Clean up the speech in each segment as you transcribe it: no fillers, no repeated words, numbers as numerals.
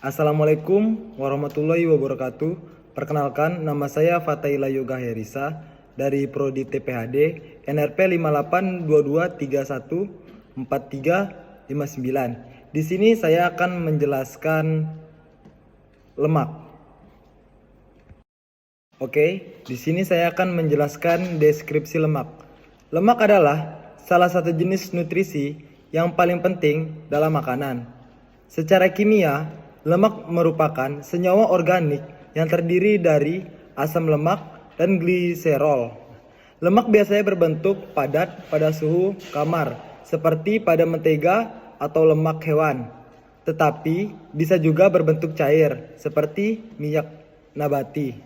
Assalamualaikum warahmatullahi wabarakatuh. Perkenalkan, nama saya Fataila Yoga Herisa dari Prodi TPHD NRP 5822314359. Di sini saya akan menjelaskan lemak. Oke, di sini saya akan menjelaskan deskripsi lemak. Lemak adalah salah satu jenis nutrisi yang paling penting dalam makanan. Secara kimia, lemak merupakan senyawa organik yang terdiri dari asam lemak dan gliserol. Lemak biasanya berbentuk padat pada suhu kamar, seperti pada mentega atau lemak hewan. Tetapi bisa juga berbentuk cair, seperti minyak nabati.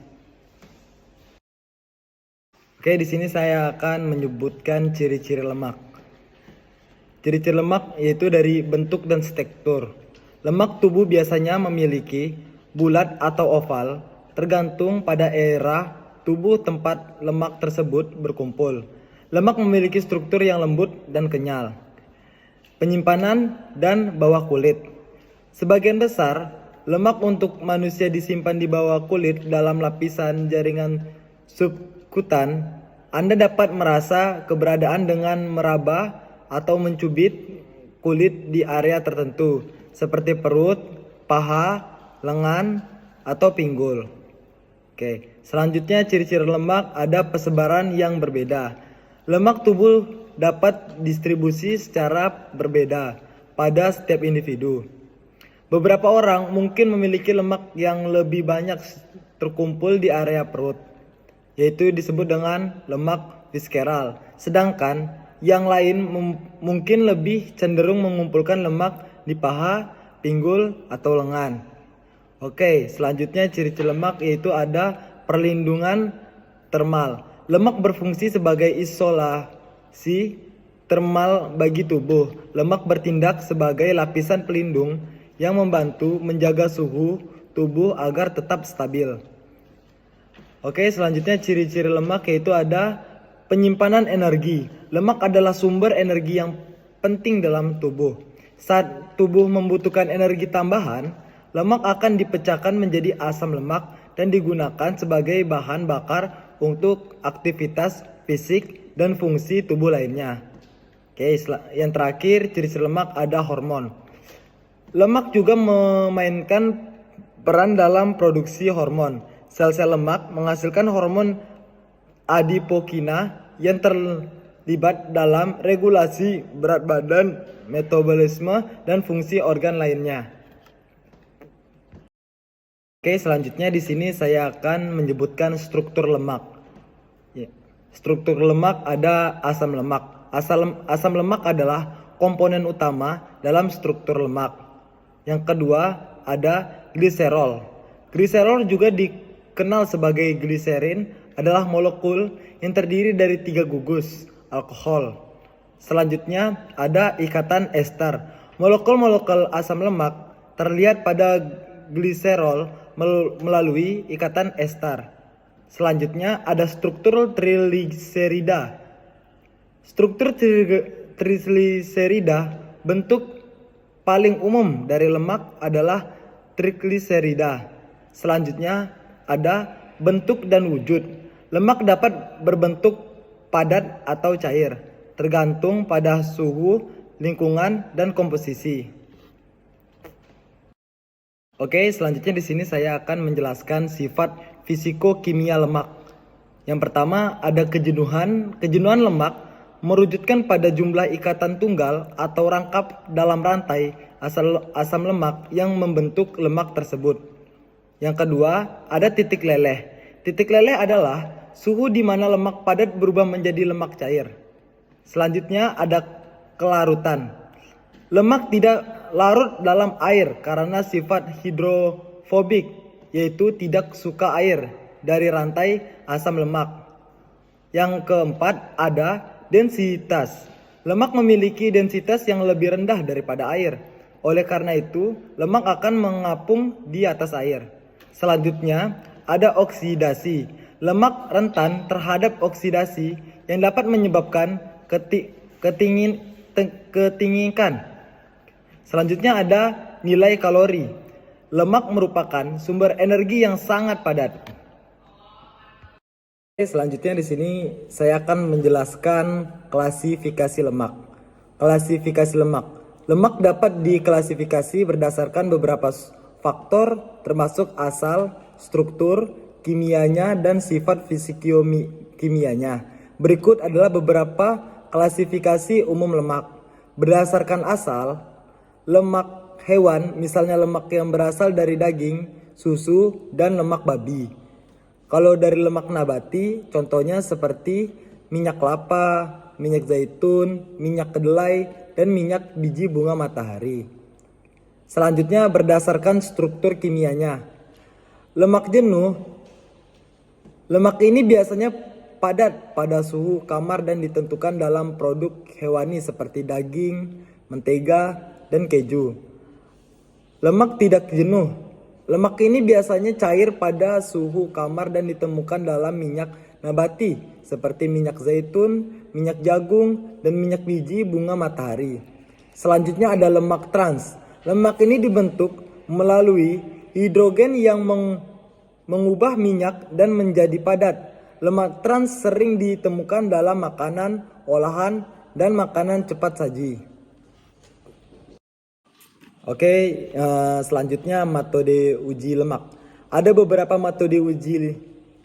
Oke, di sini saya akan menyebutkan ciri-ciri lemak. Ciri-ciri lemak yaitu dari bentuk dan struktur. Lemak tubuh biasanya memiliki bulat atau oval, tergantung pada era tubuh tempat lemak tersebut berkumpul. Lemak memiliki struktur yang lembut dan kenyal. Penyimpanan dan bawah kulit. Sebagian besar lemak untuk manusia disimpan di bawah kulit dalam lapisan jaringan subkutan. Anda dapat merasa keberadaan dengan meraba atau mencubit kulit di area tertentu, seperti perut, paha, lengan, atau pinggul. Oke, selanjutnya ciri-ciri lemak ada persebaran yang berbeda. Lemak tubuh dapat distribusi secara berbeda pada setiap individu. Beberapa orang mungkin memiliki lemak yang lebih banyak terkumpul di area perut, yaitu disebut dengan lemak visceral. Sedangkan yang lain mungkin lebih cenderung mengumpulkan lemak di paha, pinggul, atau lengan. Oke, selanjutnya ciri-ciri lemak yaitu ada perlindungan termal. Lemak berfungsi sebagai isolasi termal bagi tubuh. Lemak bertindak sebagai lapisan pelindung yang membantu menjaga suhu tubuh agar tetap stabil. Oke, selanjutnya ciri-ciri lemak yaitu ada penyimpanan energi. Lemak adalah sumber energi yang penting dalam tubuh. Saat tubuh membutuhkan energi tambahan, lemak akan dipecahkan menjadi asam lemak dan digunakan sebagai bahan bakar untuk aktivitas fisik dan fungsi tubuh lainnya. Oke, yang terakhir ciri-ciri lemak ada hormon. Lemak juga memainkan peran dalam produksi hormon. Sel-sel lemak menghasilkan hormon adipokina yang terlibat dalam regulasi berat badan, metabolisme, dan fungsi organ lainnya. Oke, selanjutnya di sini saya akan menyebutkan struktur lemak. Struktur lemak ada asam lemak. Asam lemak adalah komponen utama dalam struktur lemak. Yang kedua ada gliserol. Gliserol juga dikenal sebagai gliserin, adalah molekul yang terdiri dari 3 gugus alkohol. Selanjutnya ada ikatan ester. Molekul-molekul asam lemak terlihat pada gliserol melalui ikatan ester. Selanjutnya ada struktur trigliserida. Struktur trigliserida, bentuk paling umum dari lemak adalah trigliserida. Selanjutnya ada bentuk dan wujud. Lemak dapat berbentuk padat atau cair, tergantung pada suhu, lingkungan, dan komposisi. Oke, selanjutnya di sini saya akan menjelaskan sifat fisiko-kimia lemak. Yang pertama ada kejenuhan. Kejenuhan lemak merujutkan pada jumlah ikatan tunggal atau rangkap dalam rantai asam lemak yang membentuk lemak tersebut. Yang kedua ada titik leleh. Titik leleh adalah suhu di mana lemak padat berubah menjadi lemak cair. Selanjutnya ada kelarutan. Lemak tidak larut dalam air karena sifat hidrofobik, yaitu tidak suka air dari rantai asam lemak. Yang keempat ada densitas. Lemak memiliki densitas yang lebih rendah daripada air. Oleh karena itu, lemak akan mengapung di atas air. Selanjutnya ada oksidasi. Lemak rentan terhadap oksidasi yang dapat menyebabkan ketinggian. Selanjutnya ada nilai kalori. Lemak merupakan sumber energi yang sangat padat. Selanjutnya di sini saya akan menjelaskan klasifikasi lemak. Klasifikasi lemak. Lemak dapat diklasifikasi berdasarkan beberapa faktor termasuk asal, struktur, kimianya, dan sifat fisik-kimianya. Berikut adalah beberapa klasifikasi umum lemak. Berdasarkan asal, lemak hewan, misalnya lemak yang berasal dari daging, susu, dan lemak babi. Kalau dari lemak nabati, contohnya seperti minyak kelapa, minyak zaitun, minyak kedelai, dan minyak biji bunga matahari. Selanjutnya berdasarkan struktur kimianya. Lemak jenuh, lemak ini biasanya padat pada suhu kamar dan ditentukan dalam produk hewani seperti daging, mentega, dan keju. Lemak tidak jenuh. Lemak ini biasanya cair pada suhu kamar dan ditemukan dalam minyak nabati seperti minyak zaitun, minyak jagung, dan minyak biji bunga matahari. Selanjutnya ada lemak trans. Lemak ini dibentuk melalui hidrogen yang mengubah minyak dan menjadi padat. Lemak trans sering ditemukan dalam makanan olahan dan makanan cepat saji. Oke, selanjutnya metode uji lemak. Ada beberapa metode uji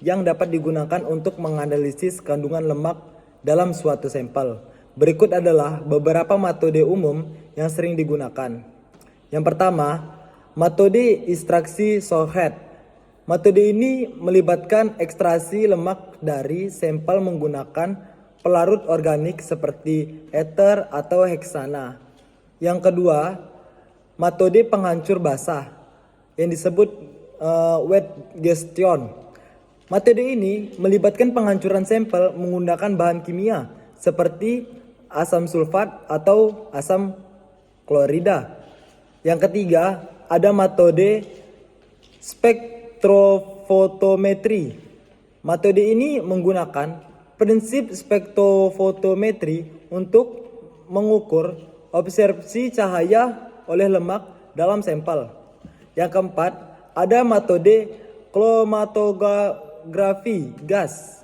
yang dapat digunakan untuk menganalisis kandungan lemak dalam suatu sampel. Berikut adalah beberapa metode umum yang sering digunakan. Yang pertama, metode ekstraksi Shorthead. Metode ini melibatkan ekstraksi lemak dari sampel menggunakan pelarut organik seperti ether atau heksana. Yang kedua, metode penghancur basah yang disebut wet gestion. Metode ini melibatkan penghancuran sampel menggunakan bahan kimia seperti asam sulfat atau asam klorida. Yang ketiga, ada metode spektrofotometri. Metode ini menggunakan prinsip spektrofotometri untuk mengukur absorpsi cahaya oleh lemak dalam sampel. Yang keempat, ada metode kromatografi gas,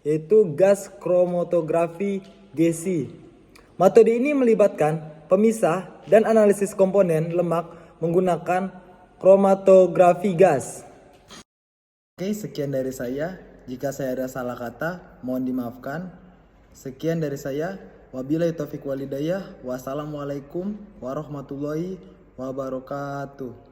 yaitu gas kromatografi GC. Metode ini melibatkan pemisah dan analisis komponen lemak menggunakan kromatografi gas. Oke, sekian dari saya. Jika saya ada salah kata, mohon dimaafkan. Sekian dari saya. Wabillahi taufiq walhidayah. Wassalamualaikum warahmatullahi wabarakatuh.